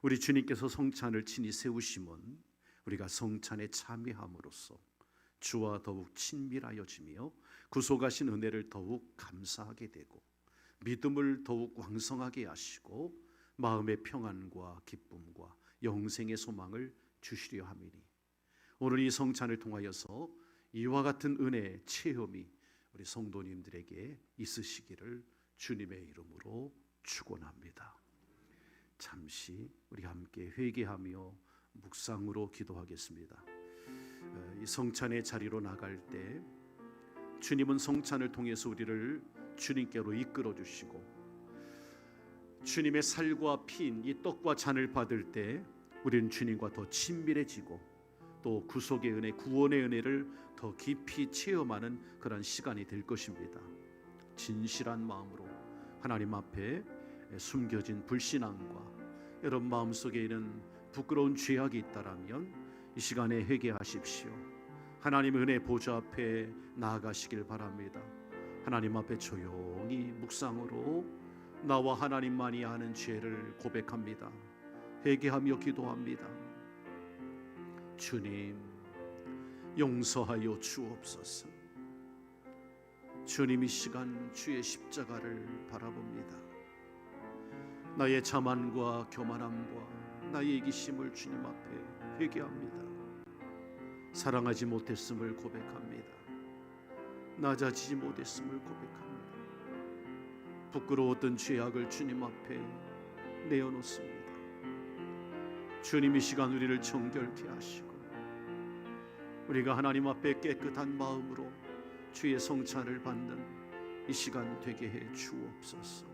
우리 주님께서 성찬을 친히 세우심은 우리가 성찬에 참여함으로써 주와 더욱 친밀하여지며 구속하신 은혜를 더욱 감사하게 되고 믿음을 더욱 왕성하게 하시고 마음의 평안과 기쁨과 영생의 소망을 주시려 함이니 오늘 이 성찬을 통하여서 이와 같은 은혜의 체험이 우리 성도님들에게 있으시기를 주님의 이름으로 축원합니다. 잠시 우리 함께 회개하며 묵상으로 기도하겠습니다. 이 성찬의 자리로 나갈 때 주님은 성찬을 통해서 우리를 주님께로 이끌어 주시고 주님의 살과 피인 이 떡과 잔을 받을 때 우리는 주님과 더 친밀해지고 또 구속의 은혜, 구원의 은혜를 더 깊이 체험하는 그런 시간이 될 것입니다. 진실한 마음으로 하나님 앞에 숨겨진 불신앙과 여러분 마음속에 있는 부끄러운 죄악이 있다라면 이 시간에 회개하십시오. 하나님의 은혜 보좌 앞에 나아가시길 바랍니다. 하나님 앞에 조용히 묵상으로 나와 하나님만이 아는 죄를 고백합니다. 회개하며 기도합니다. 주님, 용서하여 주옵소서. 주님, 이 시간 주의 십자가를 바라봅니다. 나의 자만과 교만함과 나의 이기심을 주님 앞에 회개합니다. 사랑하지 못했음을 고백합니다. 낮아지지 못했음을 고백합니다. 부끄러웠던 죄악을 주님 앞에 내어놓습니다. 주님, 이 시간 우리를 정결케 하시고 우리가 하나님 앞에 깨끗한 마음으로 주의 성찬을 받는 이 시간 되게 해 주옵소서.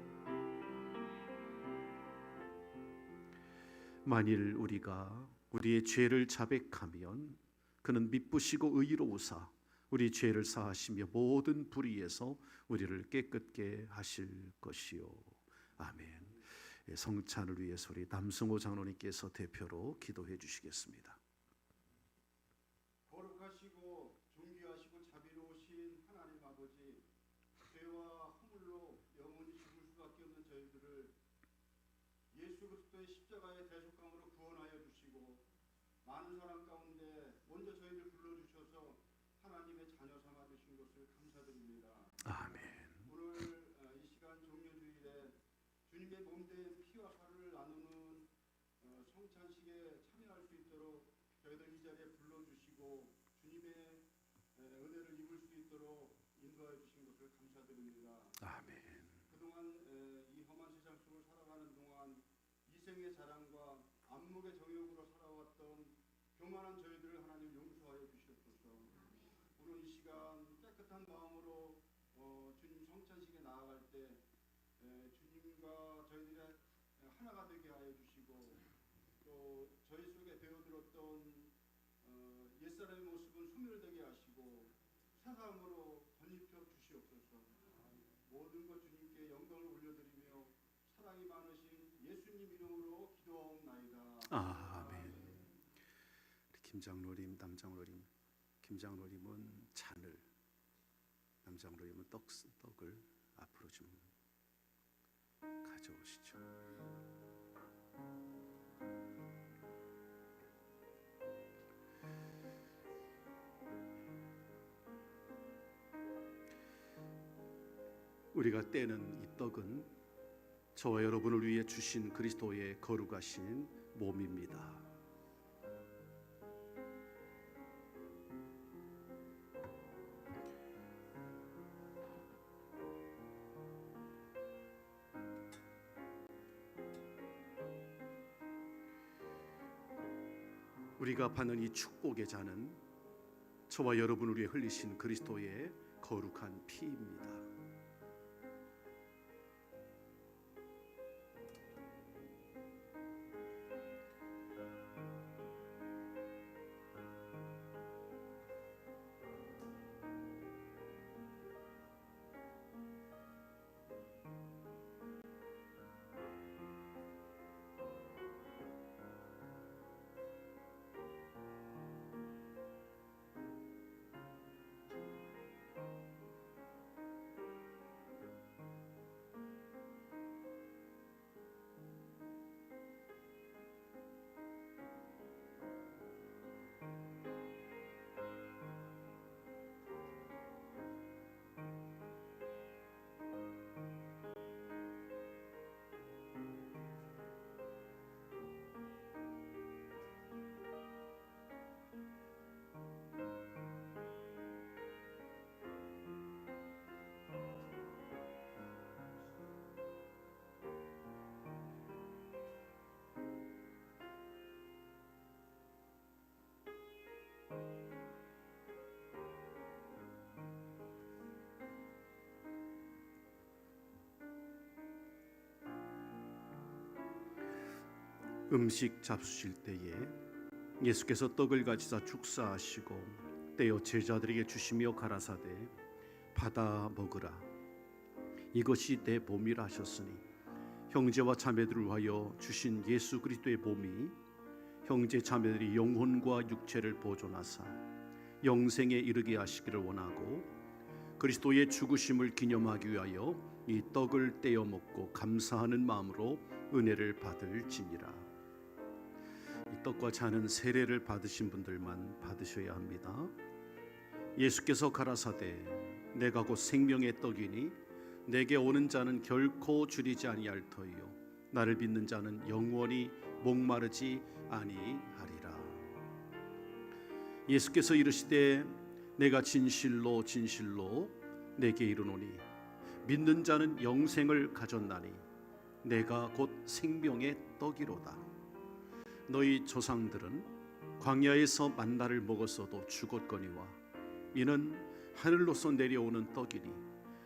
만일 우리가 우리의 죄를 자백하면 그는 미쁘시고 의로우사 우리 죄를 사하시며 모든 불의에서 우리를 깨끗게 하실 것이요. 아멘. 성찬을 위해서 우리 남성호 장로님께서 대표로 기도해 주시겠습니다. 거룩하시고 존귀하시고 자비로우신 하나님 아버지, 죄와 허물로 영원히 죽을 수밖에 없는 저희들을 예수 그리스도의 십자가의 대속감으로 구원하여 주시고 많은 사람 가운데 먼저 저희를 불러주셔서 하나님의 자녀 삼아 주신 것을 감사드립니다. 아멘. 오늘 이 시간 종료주일에 주님의 몸된 피와 살을 나누는 성찬식에 참여할 수 있도록 저희들 이 자리에 불러주시고 주님의 은혜를 입을 수 있도록 인도하여 주신 것을 감사드립니다. 아멘. 그동안 이 험한 세상 속을 살아가는 동안 이생의 자랑과 안목의 정욕으로 살아왔던 교만한 저희들을 하나님 용서하여 주시옵소서. 오늘 이 시간 깨끗한 마음으로 주님 성찬식에 나아갈 때 주님과 저희들이 하나가 되게 하여 주시고 또 저희 속에 배어들었던 옛사람의 모습은 소멸되게 하시고 새 사람으로 덧입혀 주시옵소서. 모든 것 주님께 영광을 올려드리며 사랑이 많으신 예수님 이름으로 기도하옵나이다. 아멘. 김장로님, 남장로님, 김장로님은 잔을, 남장로님은 떡을 앞으로 좀 가져오시죠. 우리가 떼는 이 떡은 저와 여러분을 위해 주신 그리스도의 거룩하신 몸입니다. 우리가 받는 이 축복의 잔은 저와 여러분을 위해 흘리신 그리스도의 거룩한 피입니다. 음식 잡수실 때에 예수께서 떡을 가지사 축사하시고 떼어 제자들에게 주시며 가라사대 받아 먹으라 이것이 내 몸이라 하셨으니 형제와 자매들을 위하여 주신 예수 그리스도의 몸이 형제 자매들이 영혼과 육체를 보존하사 영생에 이르게 하시기를 원하고 그리스도의 죽으심을 기념하기 위하여 이 떡을 떼어 먹고 감사하는 마음으로 은혜를 받을지니라. 이 떡과 잔은 세례를 받으신 분들만 받으셔야 합니다. 예수께서 가라사대 내가 곧 생명의 떡이니 내게 오는 자는 결코 줄이지 아니할 터이요 나를 믿는 자는 영원히 목마르지 아니하리라. 예수께서 이르시되 내가 진실로 진실로 내게 이르노니 믿는 자는 영생을 가졌나니 내가 곧 생명의 떡이로다. 너희 조상들은 광야에서 만나를 먹었어도 죽었거니와 이는 하늘로서 내려오는 떡이니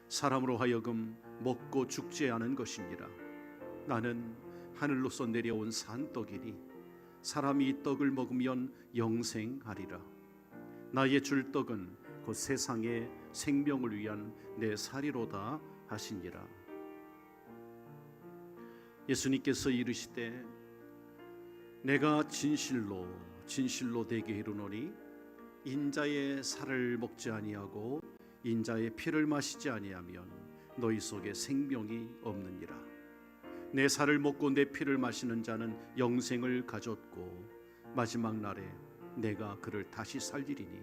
사람으로 하여금 먹고 죽지 않은 것이니라. 나는 하늘로서 내려온 산떡이니 사람이 이 떡을 먹으면 영생하리라. 나의 줄 떡은 곧 세상의 생명을 위한 내 살이로다 하시니라. 예수님께서 이르시되 내가 진실로 진실로 내게 이르노니 인자의 살을 먹지 아니하고 인자의 피를 마시지 아니하면 너희 속에 생명이 없느니라. 내 살을 먹고 내 피를 마시는 자는 영생을 가졌고 마지막 날에 내가 그를 다시 살리리니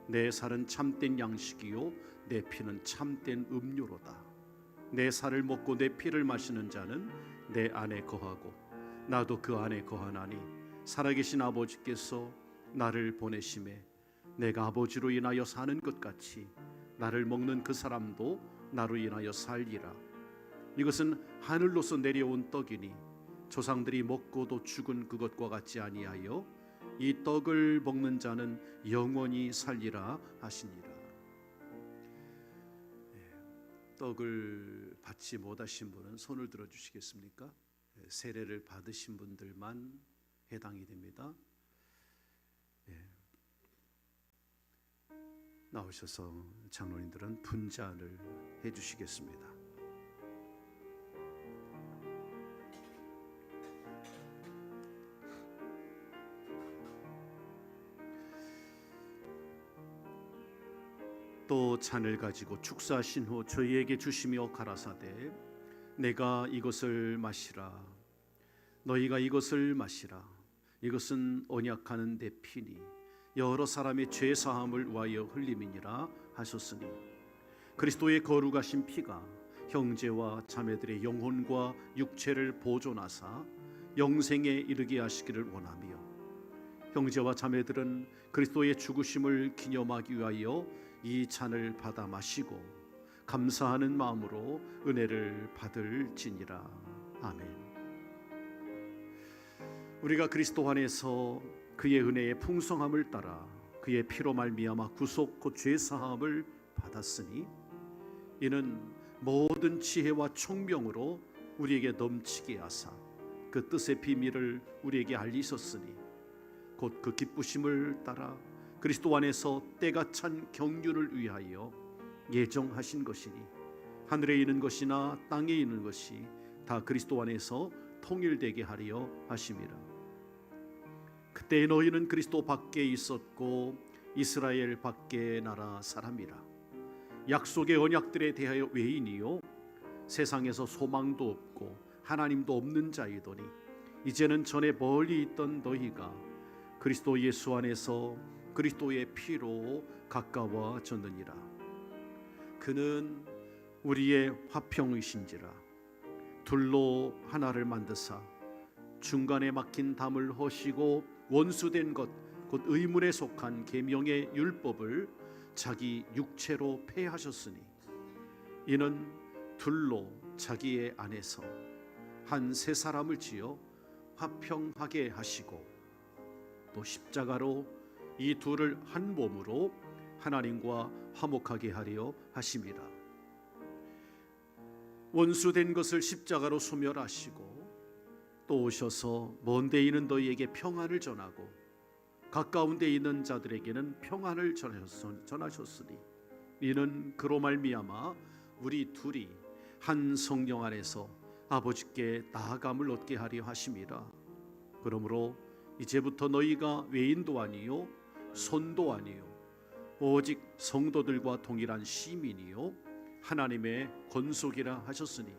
내 살은 참된 양식이요 내 피는 참된 음료로다. 내 살을 먹고 내 피를 마시는 자는 내 안에 거하고 나도 그 안에 거하나니 살아계신 아버지께서 나를 보내심에 내가 아버지로 인하여 사는 것 같이 나를 먹는 그 사람도 나로 인하여 살리라. 이것은 하늘로서 내려온 떡이니 조상들이 먹고도 죽은 그것과 같지 아니하여 이 떡을 먹는 자는 영원히 살리라 하시니라. 떡을 받지 못하신 분은 손을 들어 주시겠습니까? 세례를 받으신 분들만 해당이 됩니다. 나오셔서 장로님들은 분잔을 해주시겠습니다. 또 잔을 가지고 축사하신 후 저희에게 주시며 가라사대 내가 이것을 마시라 너희가 이것을 마시라 이것은 언약하는 내 피니 여러 사람의 죄 사함을 위하여 흘림이니라 하셨으니 그리스도의 거룩하신 피가 형제와 자매들의 영혼과 육체를 보존하사 영생에 이르게 하시기를 원하며 형제와 자매들은 그리스도의 죽으심을 기념하기 위하여 이 잔을 받아 마시고 감사하는 마음으로 은혜를 받을지니라. 아멘. 우리가 그리스도 안에서 그의 은혜의 풍성함을 따라 그의 피로 말미암아 구속 곧 죄사함을 받았으니 이는 모든 지혜와 총명으로 우리에게 넘치게 하사 그 뜻의 비밀을 우리에게 알리셨으니 곧 그 기쁘심을 따라 그리스도 안에서 때가 찬 경륜을 위하여 예정하신 것이니 하늘에 있는 것이나 땅에 있는 것이 다 그리스도 안에서 통일되게 하려 하심이라. 그때 너희는 그리스도 밖에 있었고 이스라엘 밖의 나라 사람이라. 약속의 언약들에 대하여 외인이요 세상에서 소망도 없고 하나님도 없는 자이더니 이제는 전에 멀리 있던 너희가 그리스도 예수 안에서 그리스도의 피로 가까워졌느니라. 그는 우리의 화평이신지라. 둘로 하나를 만드사 중간에 막힌 담을 허시고 원수된 것 곧 의문에 속한 계명의 율법을 자기 육체로 폐하셨으니 이는 둘로 자기의 안에서 한 세 사람을 지어 화평하게 하시고 또 십자가로 이 둘을 한 몸으로 하나님과 화목하게 하려 하심이라. 원수된 것을 십자가로 소멸하시고 또 오셔서 먼 데 있는 너희에게 평안을 전하고 가까운 데 있는 자들에게는 평안을 전하셨으니 이는 그로 말미암아 우리 둘이 한 성령 안에서 아버지께 나아감을 얻게 하려 하심이라. 그러므로 이제부터 너희가 외인도 아니요 손도 아니요 오직 성도들과 동일한 시민이요 하나님의 권속이라 하셨으니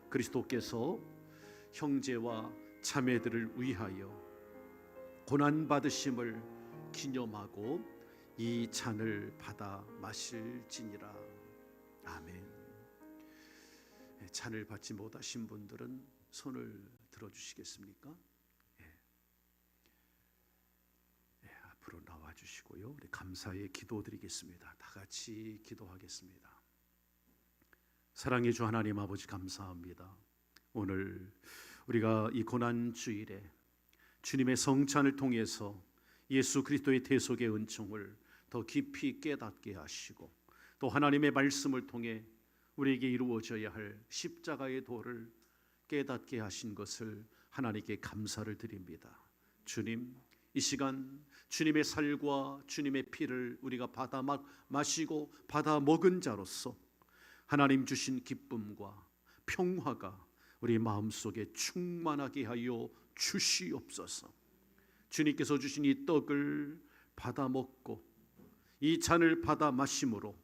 그리스도께서 형제와 자매들을 위하여 고난 받으심을 기념하고 이 잔을 받아 마실지니라. 아멘. 잔을 받지 못하신 분들은 손을 들어주시겠습니까? 앞으로 나와주시고요. 우리 감사의 기도드리겠습니다. 다 같이 기도하겠습니다. 사랑의 주 하나님 아버지 감사합니다. 오늘 우리가 이 고난 주일에 주님의 성찬을 통해서 예수 그리스도의 대속의 은총을 더 깊이 깨닫게 하시고 또 하나님의 말씀을 통해 우리에게 이루어져야 할 십자가의 도를 깨닫게 하신 것을 하나님께 감사를 드립니다. 주님, 이 시간 주님의 살과 주님의 피를 우리가 받아 마시고 받아 먹은 자로서 하나님 주신 기쁨과 평화가 우리 마음속에 충만하게 하여 주시옵소서. 주님께서 주신 이 떡을 받아 먹고 이 잔을 받아 마심으로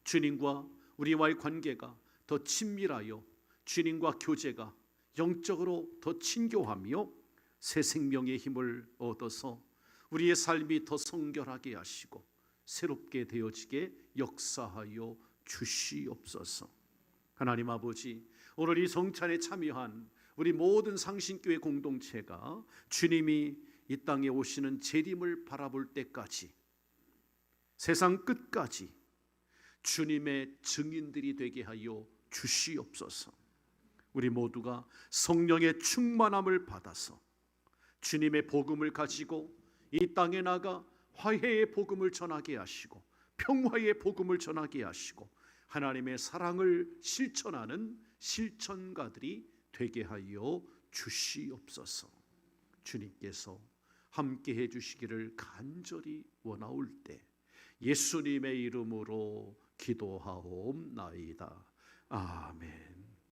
주님과 우리와의 관계가 더 친밀하여 주님과 교제가 영적으로 더 친교하며 새 생명의 힘을 얻어서 우리의 삶이 더 성결하게 하시고 새롭게 되어지게 역사하여 주시옵소서. 하나님 아버지, 오늘 이 성찬에 참여한 우리 모든 상신교회 공동체가 주님이 이 땅에 오시는 재림을 바라볼 때까지 세상 끝까지 주님의 증인들이 되게 하여 주시옵소서. 우리 모두가 성령의 충만함을 받아서 주님의 복음을 가지고 이 땅에 나가 화해의 복음을 전하게 하시고 평화의 복음을 전하게 하시고 하나님의 사랑을 실천하는 실천가들이 되게 하여 주시옵소서. 주님께서 함께해 주시기를 간절히 원하올 때 예수님의 이름으로 기도하옵나이다. 아멘.